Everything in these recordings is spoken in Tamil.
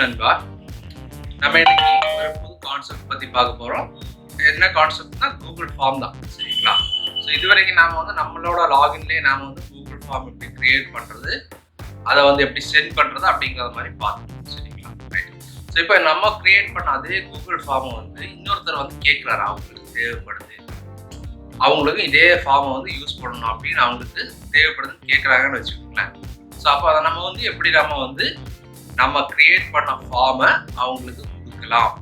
வணக்கம் நண்பா. நம்ம இன்னைக்கு ஒரு புது கான்செப்ட் பத்தி பார்க்க போறோம். என்ன கான்செப்ட்னா கூகுள் ஃபார்ம் தான். சரிங்களா? ஸோ இதுவரைக்கும் நாம வந்து நம்மளோட லாகின்லேயே நாம வந்து கூகுள் ஃபார்ம் எப்படி கிரியேட் பண்றது, அதை வந்து எப்படி சென்ட் பண்றது அப்படிங்கிறத மாதிரி பார்த்தோம். சரிங்களா? ரைட். ஸோ இப்போ நம்ம கிரியேட் பண்ண அதே கூகுள் ஃபார்மை வந்து இன்னொருத்தர் வந்து கேட்குறாரு, அவங்களுக்கு தேவைப்படுது, அவங்களுக்கு இதே ஃபார்மை வந்து யூஸ் பண்ணணும் அப்படின்னு அவங்களுக்கு தேவைப்படுதுன்னு கேட்குறாங்கன்னு வச்சுக்கோங்களேன். ஸோ அப்போ அதை நம்ம வந்து எப்படி நம்ம கிரியேட் பண்ண ஃபார்மை அவங்களுக்கு கொடுக்கலாம்.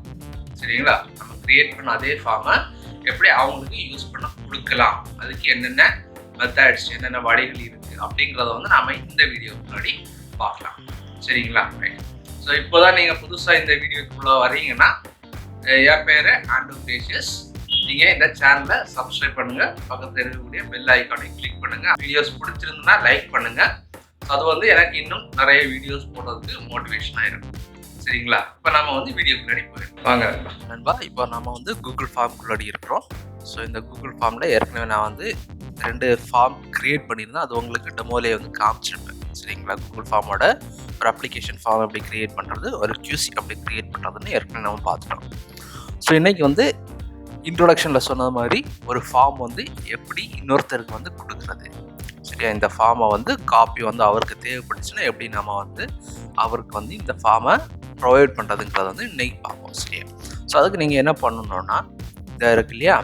சரிங்களா? நம்ம கிரியேட் பண்ண அதே ஃபார்மை எப்படி அவங்களுக்கு யூஸ் பண்ண கொடுக்கலாம், அதுக்கு என்னென்ன மெத்தட்ஸ், என்னென்ன வழிகள் இருக்கு அப்படிங்கிறத வந்து நாம இந்த வீடியோ முன்னாடி பார்க்கலாம். சரிங்களா? ரைட். ஸோ இப்போதான் நீங்க புதுசா இந்த வீடியோக்குள்ள வரீங்கன்னா, என் பேரு ஆண்ட்ரூ கிரேஷியஸ். நீங்க இந்த சேனலை சப்ஸ்கிரைப் பண்ணுங்க, பக்கத்துல இருக்கக்கூடிய பெல் ஐக்கானை கிளிக் பண்ணுங்க. வீடியோஸ் பிடிச்சிருந்தா லைக் பண்ணுங்க. அது வந்து எனக்கு இன்னும் நிறைய வீடியோஸ் போடுறதுக்கு மோட்டிவேஷனாக இருக்கும். சரிங்களா? இப்போ நம்ம வந்து வீடியோக்குள்ளாடி போயிடும் வாங்க நண்பா. இப்போ நம்ம வந்து கூகுள் ஃபார்ம்குள்ளாடி இருக்கிறோம். ஸோ இந்த கூகுள் ஃபார்மில் ஏற்கனவே நான் வந்து 2 ஃபார்ம் கிரியேட் பண்ணியிருந்தேன். அது உங்களுக்கு டெமோலே வந்து காமிச்சிருப்பேன். சரிங்களா? கூகுள் ஃபார்மோட ஒரு அப்ளிகேஷன் ஃபார்ம் எப்படி கிரியேட் பண்ணுறது, ஒரு QC எப்படி கிரியேட் பண்ணுறதுன்னு ஏற்கனவே நம்ம பார்த்துட்டோம். ஸோ இன்றைக்கி வந்து இன்ட்ரோடக்ஷனில் சொன்ன மாதிரி ஒரு ஃபார்ம் வந்து எப்படி இன்னொருத்தருக்கு வந்து கொடுக்குறது. சரியா? இந்த ஃபார்மை வந்து காப்பி வந்து அவருக்கு தேவைப்பட்டுச்சுன்னா எப்படி நம்ம வந்து அவருக்கு வந்து இந்த ஃபார்மை ப்ரொவைட் பண்ணுறதுங்கிறத வந்து இன்றைக்கி பார்ப்போம். சரியா? ஸோ அதுக்கு நீங்கள் என்ன பண்ணணுன்னா, இதை இருக்கு இல்லையா,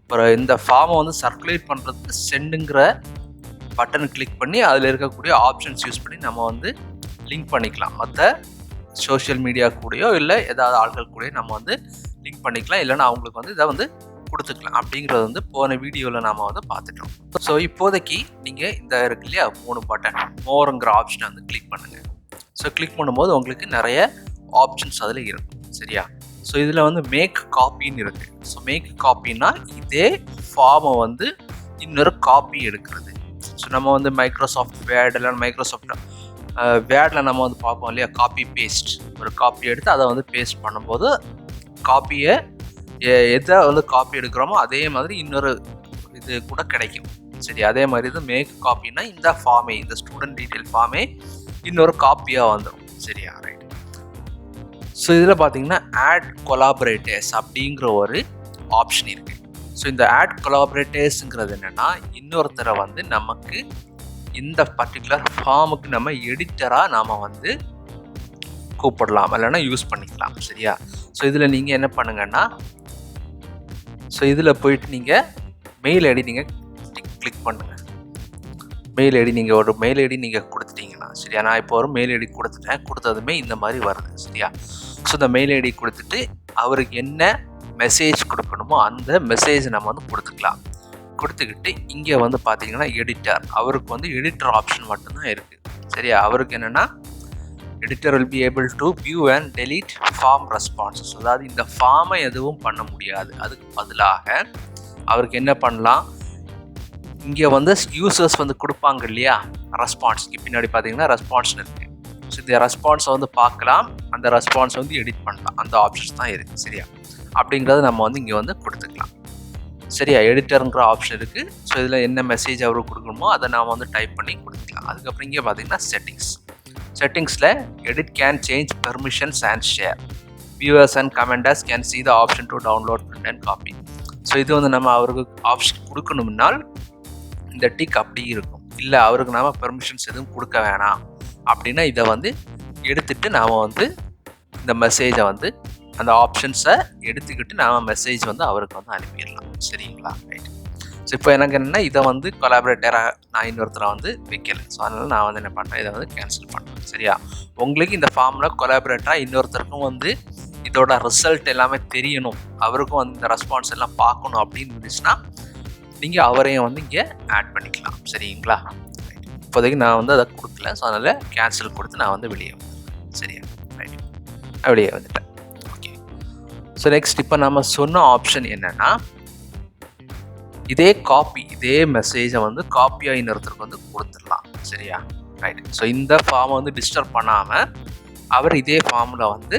அப்புறம் இந்த ஃபார்மை வந்து சர்க்குலேட் பண்ணுறதுக்கு சென்டுங்கிற பட்டன் கிளிக் பண்ணி அதில் இருக்கக்கூடிய ஆப்ஷன்ஸ் யூஸ் பண்ணி நம்ம வந்து லிங்க் பண்ணிக்கலாம். மற்ற சோஷியல் மீடியா கூடயோ இல்லை ஏதாவது ஆட்கள் கூடயோ நம்ம வந்து லிங்க் பண்ணிக்கலாம். இல்லைன்னா அவங்களுக்கு வந்து இதை வந்து கொடுத்துக்கலாம். அப்படிங்கிறது வந்து போன வீடியோவில் நாம் வந்து பார்த்துட்டோம். ஸோ இப்போதைக்கு நீங்கள் இந்த இருக்கு இல்லையா 3 பட்டன் மோருங்கிற ஆப்ஷனை வந்து கிளிக் பண்ணுங்கள். ஸோ கிளிக் பண்ணும்போது உங்களுக்கு நிறைய ஆப்ஷன்ஸ் அதில் இருக்கும். சரியா? ஸோ இதில் வந்து மேக் காப்பின்னு இருக்குது. ஸோ மேக் காப்பின்னா இதே ஃபார்மை வந்து இன்னொரு காப்பி எடுக்கிறது. ஸோ நம்ம வந்து மைக்ரோசாஃப்ட் வேர்ட் இல்லை மைக்ரோசாஃப்ட் வேர்டில் நம்ம வந்து பார்ப்போம் இல்லையா, காப்பி பேஸ்ட். ஒரு காப்பி எடுத்து அதை வந்து பேஸ்ட் பண்ணும்போது காப்பியை எதை வந்து காப்பி எடுக்கிறோமோ அதே மாதிரி இன்னொரு இது கூட கிடைக்கும். சரி, அதே மாதிரி இது மேக் காப்பின்னா இந்த ஃபார்மே, இந்த ஸ்டூடெண்ட் டீட்டெயில் ஃபார்மே இன்னொரு காப்பியாக வந்துடும். சரியா? ரைட். ஸோ இதில் பார்த்தீங்கன்னா ஆட் கொலாபரேட்டர்ஸ் அப்படிங்கிற ஒரு ஆப்ஷன் இருக்குது. ஸோ இந்த ஆட் கொலாபரேட்டர்ஸுங்கிறது என்னென்னா, இன்னொருத்தரை வந்து நமக்கு இந்த பர்டிகுலர் ஃபார்முக்கு நம்ம எடிட்டராக நாம் வந்து கூப்பிடலாம், இல்லைன்னா யூஸ் பண்ணிக்கலாம். சரியா? ஸோ இதில் நீங்கள் என்ன பண்ணுங்கன்னா, ஸோ இதில் போயிட்டு நீங்கள் மெயில் ஐடி நீங்கள் கிளிக் பண்ணுங்கள். மெயில் ஐடி நீங்கள் ஒரு மெயில் ஐடி நீங்கள் கொடுத்துட்டீங்கன்னா, சரியா, நான் இப்போ ஒரு மெயில் ஐடி கொடுத்ததுமே இந்த மாதிரி வருது. சரியா? ஸோ இந்த மெயில் ஐடி கொடுத்துட்டு அவருக்கு என்ன மெசேஜ் கொடுக்கணுமோ அந்த மெசேஜ் நம்ம வந்து கொடுத்துக்கலாம். கொடுத்துக்கிட்டு இங்கே வந்து பார்த்தீங்கன்னா எடிட்டர், அவருக்கு வந்து எடிட்டர் ஆப்ஷன் மட்டும்தான் இருக்குது. சரியா? அவருக்கு என்னென்னா, editor will be able to view and delete form responses. அதாவது இந்த ஃபார்மை எதுவும் பண்ண முடியாது. அதுக்கு பதிலாக அவருக்கு என்ன பண்ணலாம், இங்கே வந்து யூசர்ஸ் வந்து கொடுப்பாங்க இல்லையா ரெஸ்பான்ஸ், பின்னாடி பார்த்தீங்கன்னா ரெஸ்பான்ஸ் இருக்குது. ஸோ இந்த ரெஸ்பான்ஸை வந்து பார்க்கலாம், அந்த ரெஸ்பான்ஸை வந்து எடிட் பண்ணலாம். அந்த ஆப்ஷன்ஸ் தான் இருக்குது. சரியா? அப்படிங்கிறத நம்ம வந்து இங்கே வந்து கொடுத்துக்கலாம். சரியா? எடிட்டருங்கிற ஆப்ஷன் இருக்குது. ஸோ இதில் என்ன மெசேஜ் அவருக்கு கொடுக்கணுமோ அதை நாம் வந்து டைப் பண்ணி கொடுத்துக்கலாம். அதுக்கப்புறம் இங்கே பார்த்தீங்கன்னா செட்டிங்ஸில் edit can change permissions and share, viewers and commenters can see the option to download, print and copy. So இது வந்து நம்ம அவருக்கு ஆப்ஷன் கொடுக்கணும்னால் இந்த டிக் அப்படி இருக்கும். இல்லை அவருக்கு நாம் பெர்மிஷன்ஸ் எதுவும் கொடுக்க வேணாம் அப்படின்னா இதை வந்து எடுத்துகிட்டு நாம் வந்து இந்த மெசேஜை வந்து அந்த ஆப்ஷன்ஸை எடுத்துக்கிட்டு நாம் மெசேஜ் வந்து அவருக்கு வந்து அனுப்பிடலாம். சரிங்களா? ரைட். ஸோ இப்போ எனக்கு என்னென்னா, இதை வந்து கொலாபரேட்டராக நான் இன்னொருத்தரை வந்து வைக்கல. ஸோ அதனால் நான் வந்து என்ன பண்ணுறேன், இதை வந்து கேன்சல் பண்ணுறேன். சரியா? உங்களுக்கு இந்த ஃபார்மில் கொலாபரேட்டராக இன்னொருத்தருக்கும் வந்து இதோட ரிசல்ட் எல்லாமே தெரியணும், அவருக்கும் வந்து இந்த ரெஸ்பான்ஸ் எல்லாம் பார்க்கணும் அப்படின்னு இருந்துச்சுன்னா நீங்கள் அவரையும் வந்து இங்கே ஆட் பண்ணிக்கலாம். சரிங்களா? இப்போதைக்கு நான் வந்து அதை கொடுக்கல. ஸோ அதனால் கேன்சல் கொடுத்து நான் வந்து வெளியே வந்துடுறேன். சரியா? ரைட். வெளியே வந்துட்டேன். ஓகே. ஸோ நெக்ஸ்ட் இப்போ நம்ம சொன்ன ஆப்ஷன் என்னென்னா, இதே மெசேஜை வந்து காப்பியாக இன்னொருத்தருக்கு வந்து கொடுத்துடலாம். சரியா? ரைட். ஸோ இந்த ஃபார்மை வந்து டிஸ்டர்ப் பண்ணாமல் அவர் இதே ஃபார்மில் வந்து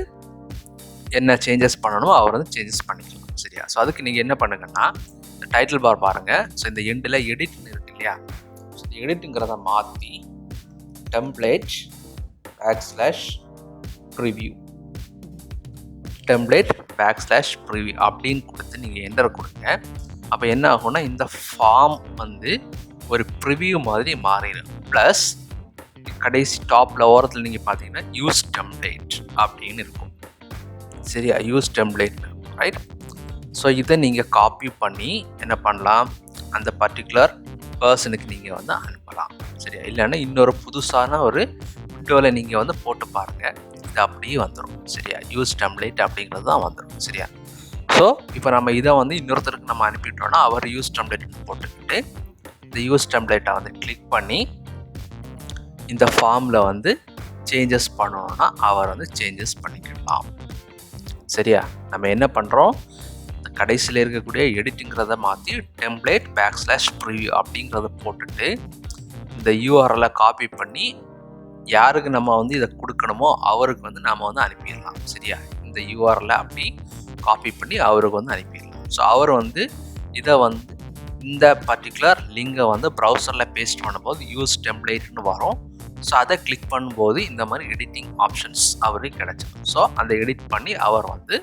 என்ன சேஞ்சஸ் பண்ணணுமோ அவர் வந்து சேஞ்சஸ் பண்ணிக்கலாம். சரியா? ஸோ அதுக்கு நீங்கள் என்ன பண்ணுங்கன்னா, இந்த டைட்டில் பார் பாருங்கள். ஸோ இந்த எண்டில் எடிட்னு இருக்கு இல்லையா, ஸோ இந்த எடிட்டுங்கிறத மாற்றி டெம்ப்ளேட் ப்ரிவ்யூ டெம்ப்ளேட் \preview அப்படின்னு கொடுத்து நீங்கள் என்டர் கொடுங்க. அப்போ என்ன ஆகும்னா இந்த ஃபார்ம் வந்து ஒரு ப்ரிவ்யூ மாதிரி மாறிடும். ப்ளஸ் கடைசி டாப்பில் ஓரத்தில் நீங்கள் பார்த்தீங்கன்னா யூஸ் டெம்ப்ளேட் அப்படின்னு இருக்கும். சரியா, யூஸ் டெம்ப்ளேட் ரைட். ஸோ இதை நீங்கள் காப்பி பண்ணி என்ன பண்ணலாம், அந்த பர்டிகுலர் பர்சனுக்கு நீங்கள் வந்து அனுப்பலாம். சரியா, இல்லைன்னா இன்னொரு புதுசான ஒரு விண்டோவில் நீங்கள் வந்து போட்டு பாருங்கள், இது அப்படியே வந்துடும். சரியா, யூஸ் டெம்ப்ளேட் அப்படிங்கிறது தான் வந்துடும். சரியா, ஸோ இப்போ நம்ம இதை வந்து இன்னொருத்தருக்கு நம்ம அனுப்பிட்டோம்னா அவர் யூஸ் டெம்ப்ளேட் போட்டுக்கிட்டு இந்த யூஸ் டெம்ப்ளேட்டை வந்து கிளிக் பண்ணி இந்த ஃபார்மில் வந்து சேஞ்சஸ் பண்ணணும்னா அவர் வந்து சேஞ்சஸ் பண்ணிக்கலாம். சரியா, நம்ம என்ன பண்ணுறோம், இந்த கடைசியில் இருக்கக்கூடிய எடிட்டுங்கிறத மாற்றி டெம்ப்ளேட் \preview அப்படிங்கிறத போட்டுட்டு இந்த யூஆர்எல்லை காப்பி பண்ணி யாருக்கு நம்ம வந்து இதை கொடுக்கணுமோ அவருக்கு வந்து நம்ம வந்து அனுப்பிடலாம். சரியா, இந்த யூஆர்எல்லை அப்படி காப்பி பண்ணி அவருக்கு வந்து அனுப்பிடலாம். ஸோ அவர் வந்து இதை வந்து இந்த பர்டிகுலர் லிங்கை வந்து ப்ரௌசரில் பேஸ்ட் பண்ணும்போது யூஸ் டெம்ப்ளேட்னு வரும். ஸோ அதை கிளிக் பண்ணும்போது இந்த மாதிரி எடிட்டிங் ஆப்ஷன்ஸ் அவருக்கு கிடைச்சிடும். ஸோ அந்த எடிட் பண்ணி அவர் வந்து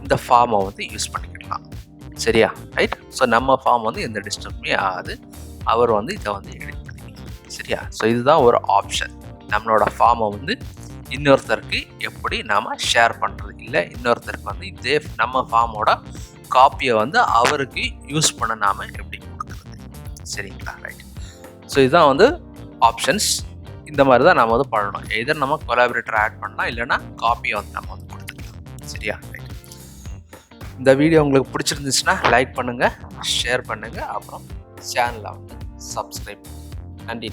இந்த ஃபார்மை வந்து யூஸ் பண்ணிக்கலாம். சரியா, ரைட். ஸோ நம்ம ஃபார்ம் வந்து எந்த டிஸ்டர்புமே ஆகாது, அவர் வந்து இதை வந்து எடிட் பண்ணிக்கலாம். சரியா, ஸோ இதுதான் ஒரு ஆப்ஷன், நம்மளோட ஃபார்மை வந்து இன்னொருத்தருக்கு எப்படி நாம் ஷேர் பண்ணுறது, இல்லை இன்னொருத்தருக்கு வந்து இதே நம்ம ஃபார்மோட காப்பியை வந்து அவருக்கு யூஸ் பண்ண நாம் எப்படி கொடுக்குறது. சரிங்களா, ரைட். ஸோ இதுதான் வந்து ஆப்ஷன்ஸ். இந்த மாதிரி தான் நம்ம வந்து பண்ணணும். எதர் நம்ம கொலாபரேட்டர் ஆட் பண்ணலாம், இல்லைன்னா காப்பியை வந்து நம்ம வந்து கொடுத்துக்கலாம். சரியா, ரைட். இந்த வீடியோ உங்களுக்கு பிடிச்சிருந்துச்சுன்னா லைக் பண்ணுங்கள், ஷேர் பண்ணுங்கள், அப்புறம் சேனலை வந்து சப்ஸ்கிரைப் பண்ணுங்கள். நன்றி.